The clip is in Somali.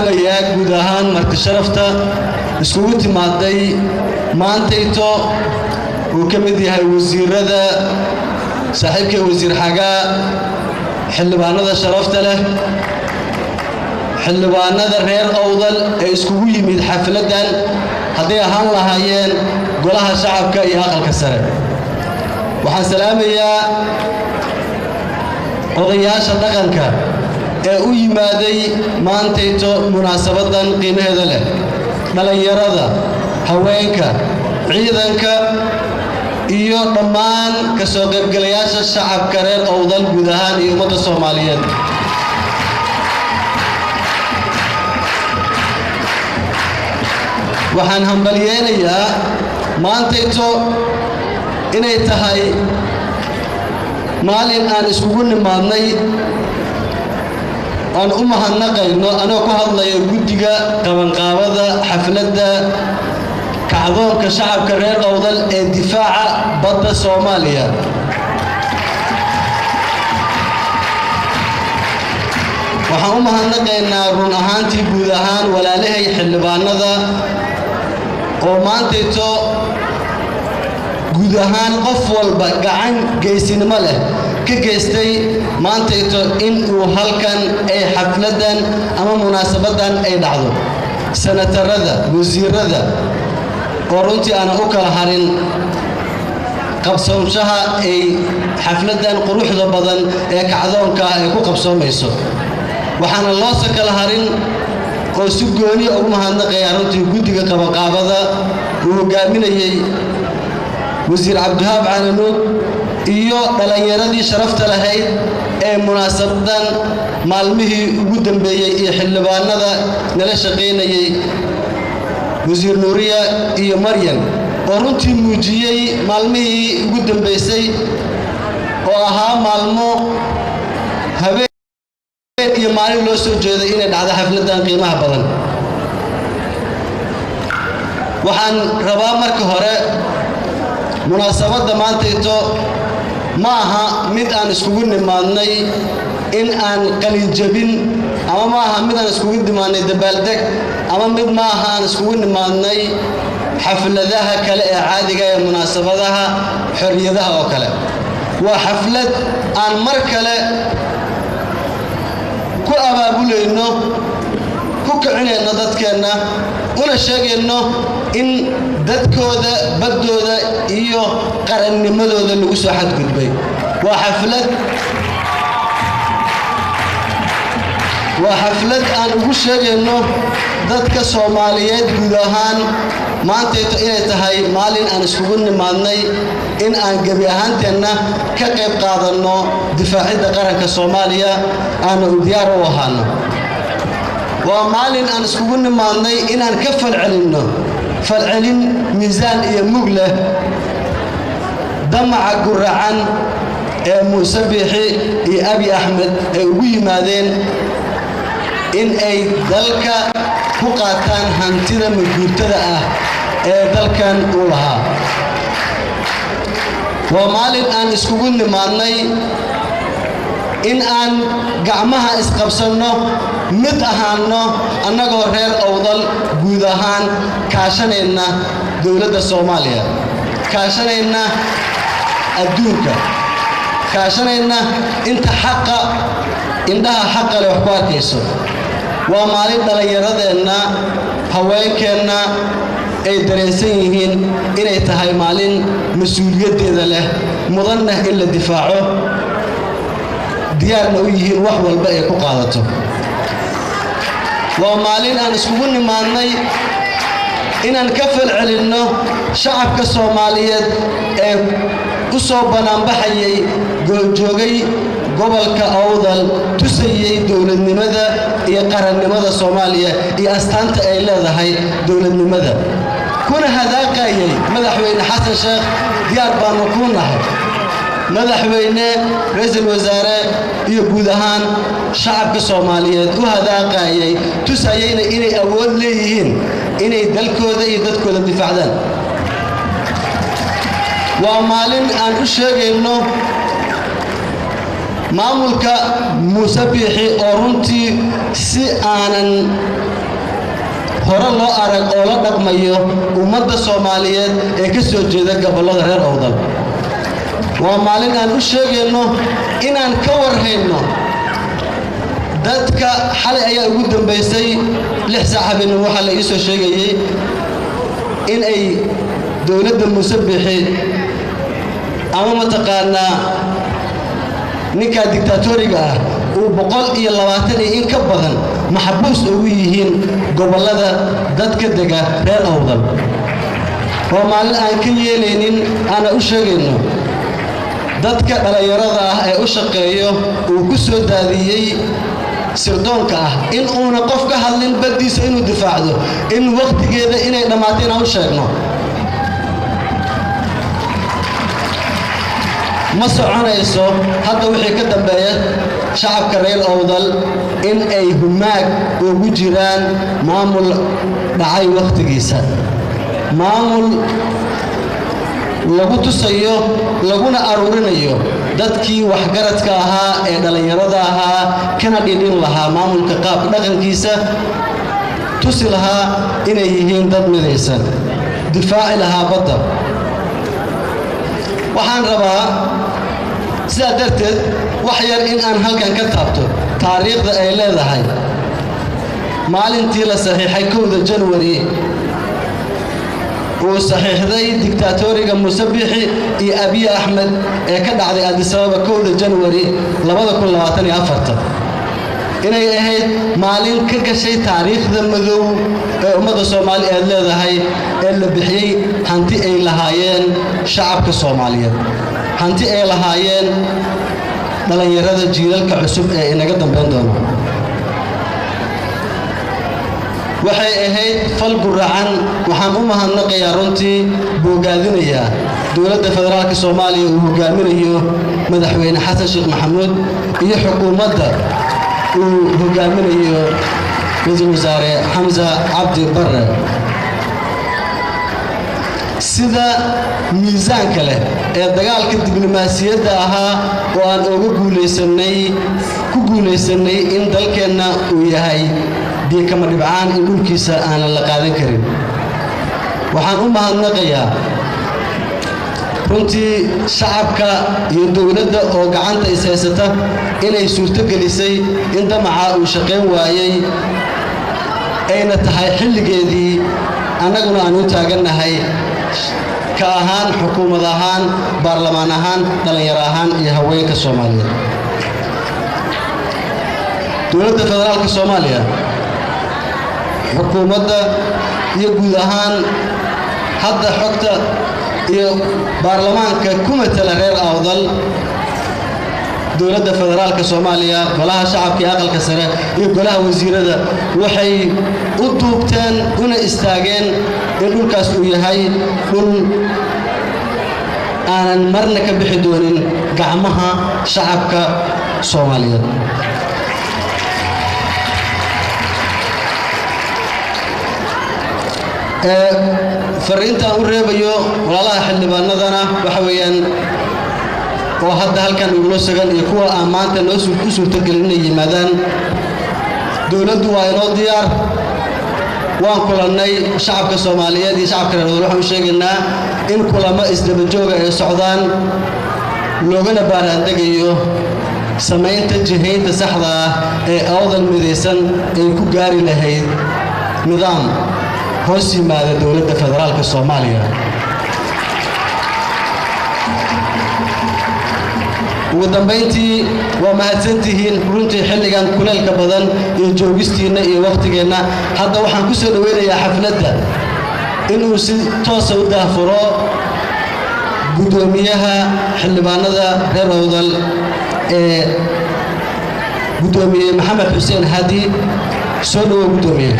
يا جودهان مرت شرفته اسكوت مادي ما أنتيتو وكمدي هاي وزير هذا صاحبك وزير حاجة حلبان هذا شرفته له حلبان هذا غير أوضل اسكوي من حفلة هذه هلا هايين قولها شعبك يا أخل كسر وحن سلام يا قضياش الدقنك أوي مادي ما أنتيتو مناسبة قيمة هذا له ملاييرada haweenka ciidanka iyo dhammaan ka soo qaybgalayaasha shacabka reer Awdal guud ahaan iyo ummadda Soomaaliyeed waxaan hambalyeeyaa maantayto inay tahay maalin aan iskugu nimaadnay aan u mahadnaqayno anoo ku hadlayo guddiga qabanqaabada xafladda kacdoonka shacabka reer Awdal ee difaaca badda Soomaaliya waxaan u mahadnaqaynaa run ahaantii guud ahaan walaalahay xildhibaanada oo maantayto guud ahaan qof walba gacan geysinimo leh ka geystay maantayto in uu halkan ay xafladan ama munaasabadan ay dhacdo senatarada wasiirada oo runtii aan u kala harin qabsoonshaha ay xafladan quruxda badan ee kacdoonka ay ku qabsoomayso waxaana loo kala harin oo si gooni ugu mahadnaqaya runtii guddiga qabanqaabada uu hogaaminayay wasiir Cabdihaab Cananuug iyo dhalinyaradii sharafta lahayd ee munaasabadan maalmihii ugu dambeeyay iyo xildhibaanada nala shaqeynayay wasiir Nuuriya iyo Maryam oo runtii muujiyay maalmihii ugu dambeysay oo ahaa maalmo habeen iyo maalin loo soo jeeday inay dhacdo xafladan qiimaha badan waxaan rabaa marka hore munaasabada maantayto ma aha mid aan iskugu nimaadnay in aan qalin jabin ama ma aha mid aan iskugu nimaadnay dabaaldeg ama mid ma aha aan iskugu nimaadnay xafladaha kale ee caadiga ee munaasabadaha xorriyadaha oo kale waa xaflad aan mar kale ku abaabulayno ku kicinayno dadkeena una sheegayno in dadkooda baddooda iyo qarannimadooda lagu soo xadgudbay waa xaflad aan ugu sheegayno dadka Soomaaliyeed guud ahaan maantayto inay tahay maalin aan iskugu nimaadnay in aan gabi ahaanteena ka qayb qaadano difaacidda qaranka Soomaaliya aan u diyaar u ahaano waa maalin aan iskugu nimaadnay in aan ka falcelin miisaan iyo mug leh damaca guracan ee Muuse Biixi iyo Abi Axmed ay ugu yimaadeen in ay dalka ku qaataan hantida maguurtada ah ee dalkan u lahaa waa maalin aan iskugu nimaadnay in aan gacmaha isqabsano mid ahaano annagoo reer Awdal guud ahaan kaashanayna dawladda Soomaaliya kaashanayna adduunka kaashanayna inta xaqa indhaha xaqa leh wax ku arkayso waa maalin dhalinyaradeenna haweenkeena ay dareensan yihiin inay tahay maalin mas'uuliyadeeda leh mudanna in la difaaco diyaarna u yihiin wax walba ay ku qaadato waa maalin aan iskugu nimaadnay inaan ka falcelinno shacabka Soomaaliyeed ee u soo banaanbaxayay gooljoogay gobolka Awdal tusayay dawladnimada iyo qarannimada Soomaaliya iyo astaanta ay leedahay dawladnimada kuna hadaaqayay madaxweyne Xasan Sheekh diyaar baan ku nahay madaxweyne ra'iisul wasaare iyo guud ahaan shacabka Soomaaliyeed u hadaaqayay tusayayna inay awood leeyihiin inay dalkooda iyo dadkooda difaacdaan waa maalin aan u sheegayno maamulka Muuse Biixi oo runtii si aanan hore loo arag oo la dhaqmayo ummadda Soomaaliyeed ee ka soo jeeda gobollada reer Awdal waa maalin aan u sheegayno inaan ka warhayno dadka xalay ayaa ugu dambeysay 6 saac habeen waxa la isoo sheegayay in ay dawladda Muuse Biixi ama mataqaanaa ninka dictatoriga ah uu 120 in ka badan maxbuus ugu yihiin gobollada dadka dega reer Awdal oo maalin aan ka yeelaynin ana u sheegayno dadka dhalinyarada ah ee u shaqeeyo uu ku soo daadiyay sirdoonka ah in uuna qof ka hadlin badiisa inuu difaacdo in waqtigeeda inay dhamaateen aan u sheegno ma soconayso hadda wixii ka dambeeya shacabka reer Awdal in ay humaag ugu jiraan maamul dhacay waqtigiisa maamul lagu tusayo laguna aruurinayo dadkii waxgaradka ahaa ee dhalinyarada ahaa kana dhidhin lahaa maamulka qaab dhaqankiisa tusi lahaa inay yihiin dad midaysan difaaci lahaa badda waxaan rabaa sidaa darteed wax yar in aan halkan ka taabto taariikhda ay leedahay maalintii la saxiixay 1 January uu saxiixday dictatoriga Muuse Biixi iyo Abiy Ahmed ee ka dhacday Addis Ababa 1 January 2024 inay ahayd maalin ka gashay taariikhda madow ee ummadda Soomaaliyeed leedahay ee la bixiyay hanti ay lahaayeen shacabka Soomaaliyeed hanti ay lahaayeen dhalinyarada jiilalka cusub ee inaga dambeyn doona waxay ahayd fal guracan waxaan u mahadnaqayaa runtii bogaadinayaa dawladda federaalka Soomaaliya uu hogaaminayo madaxweyne Xasan Sheekh Maxamuud iyo xukuumadda uu hogaaminayo ra'iisul wasaare Xamza Cabdi Barre sida miisaanka leh ee dagaalka diblomaasiyadda ahaa oo aan uga guuleysanay in dalkeena uu yahay kama dhibcaan in dhulkiisa aan la qaadan karin waxaan u mahadnaqayaa runtii shacabka iyo dawladda oo gacanta isaysata inay suurto gelisay in damaca uu shaqeyn waayay ayna tahay xilligeedii annaguna aan u taagannahay ka ahaan xukuumad ahaan baarlamaan ahaan dhalinyaro ahaan iyo haweenka Soomaaliyeed dawladda federaalka Soomaaliya xukuumadda iyo guud ahaan hadda xogta iyo baarlamaanka ku matala reer Awdal dawladda federaalka Soomaaliya golaha shacabka iyo aqalka sare iyo golaha wasiirada waxay u duubteen una istaageen in dhulkaas uu yahay dhul aanan marna ka bixi doonin gacmaha shacabka Soomaaliyeed fariinta u reebayo walaalaha xildhibaanadana waxa weeyaan oo hadda halkan ugu sugan iyo kuwa aan maanta noo suurtagelinay yimaadaan dawladdu waa inoo diyaar waan kulannay shacabka Soomaaliyeed iyo shacabka reer waxaan u sheegaynaa in kulamo isdaba jooga ay socdaan loogana baaraandegayo samaynta jihaynta saxda ah ee Awdal midaysan ay ku gaari lahayd nidaam hoos yimaada dawladda federaalka Soomaaliya ugu dambeyntii waa mahadsantihiin runtii xilligan kuleelka badan iyo joogistiina iyo waqtigeena hadda waxaan ku soo dhaweynayaa xafladda inuu si toos ah u daafuro gudoomiyaha xildhibaanada reer Awdal ee gudoomiye Maxamed Xuseen Hadi soo dhawo gudoomiye